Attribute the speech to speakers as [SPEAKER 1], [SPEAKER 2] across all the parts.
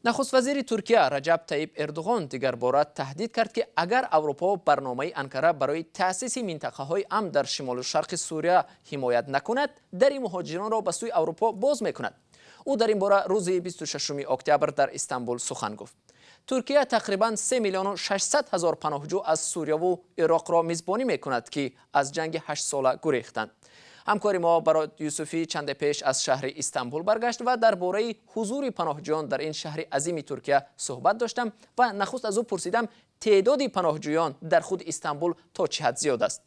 [SPEAKER 1] نخست وزیر ترکیه رجب طیب اردوغان دیگر بار تهدید کرد که اگر اروپا برنامه انقره برای تأسیس منطقه‌های امن در شمال و شرق سوریه حمایت نکند، در مهاجران را به سوی اروپا باز میکند. او در این باره روز 26 اکتبر در استانبول سخن گفت. ترکیه تقریباً 3,600,000 پناهجو از سوریه و عراق را میزبانی میکند که از جنگ 8 ساله گریختند. همکار ما برای یوسفی چند پیش از شهر استانبول برگشت و درباره حضور پناهجویان در این شهر عظیم ترکیه صحبت داشتم و نخست از او پرسیدم تعداد پناهجویان در خود استانبول تا چه حد زیاد است.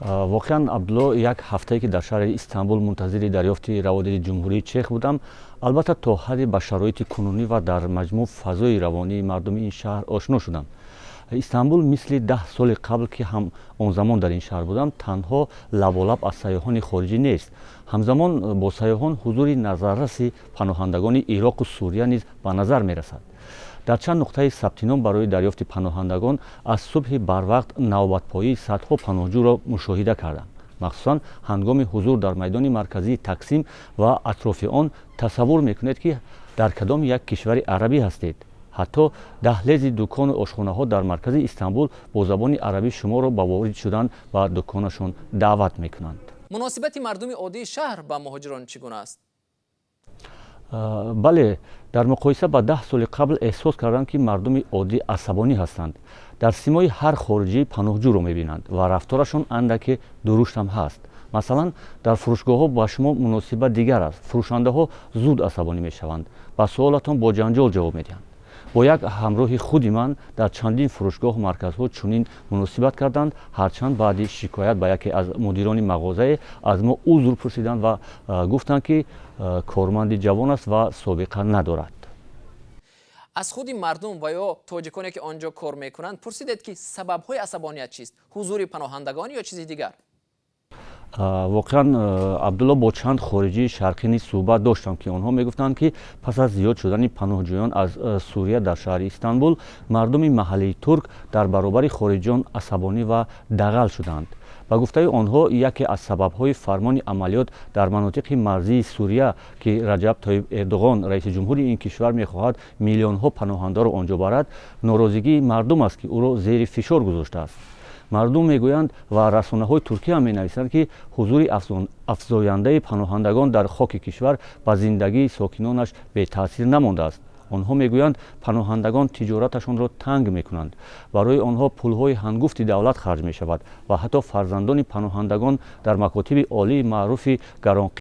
[SPEAKER 2] واقعا عبدالله یک هفته که در شهر استانبول منتظر دریافت روادید جمهوری چک بودم، البته تا حدی با شرایط کنونی و در مجموع فضای روانی مردم این شهر آشنا شدم. استانبول مثل 10 سال قبل که هم اون زمان در این شهر بودم تنها لبالب از سیاحان خارجی نیست، همزمان با سیاحان حضور نظررس پناهندگان عراق و سوریه نیز به نظر می رسد. در چند نقطه ثبت نام برای دریافت پناهندگان از صبح بروقت نوبت‌پایی صدها پناهجو را مشاهده کردم. مخصوصا هنگام حضور در میدان مرکزی تقسیم و اطراف آن تصور میکنید که در کدام یک کشور عربی هستید. حتی دهلیز دکان و آشخانه‌ها در مرکز استانبول با زبان عربی شما را به وارد شدن و دکانشان دعوت میکنند.
[SPEAKER 1] مناسبت مردم عادی شهر با مهاجران چگونه است؟
[SPEAKER 2] بله، در مقایسه با 10 سال قبل احساس کردم که مردم عادی عصبانی هستند. در سیمای هر خارجی پناهجو را میبینند و رفتارشان اندک درشت هم هست. مثلا در فروشگاه ها با شما مناسبت دیگر است. فروشنده ها زود عصبانی میشوند. با سوالاتان با جنجال جواب میدهند. با یک همراه خودی من در چندین فروشگاه و مرکزها چنین مناسبت کردند، هرچند بعد شکایت به یکی از مدیران مغازه از ما عذر پرسیدند و گفتند که کارمند جوان است و سابقه ندارد.
[SPEAKER 1] از خود مردم و یا تاجیکانی که آنجا کار میکنند پرسیدید که سبب‌های عصبانیت چیست؟ حضور پناهندگان یا چیزی دیگر؟
[SPEAKER 2] واقعا عبدالله با چند خارجی شرقی نیز صحبت داشتم که آنها میگفتند که پس از زیاد شدن پناهجویان از سوریه در شهر استانبول، مردم محلی ترک در برابر خارجیان عصبانی و دغل شدند. با گفته آنها یکی از سبب‌های فرمان عملیات در مناطق مرزی سوریه که رجب طیب اردوغان رئیس جمهور این کشور می‌خواهد میلیون‌ها پناهنده را آنجا برد، ناراضگی مردم است که او را زیر فشار گذاشته است. مردم میگویند و رسانه‌های ترکیه هم می‌نویسند که حضور افزاینده پناهندگان در خاک کشور به زندگی ساکنانش بی تاثیر نمانده است. آنها میگویند پناهندگان تجارتشان را تنگ میکنند، برای آنها پولهای هنگفت دولت خرج می شود و حتی فرزندان پناهندگان در مکاتب عالی معروف گران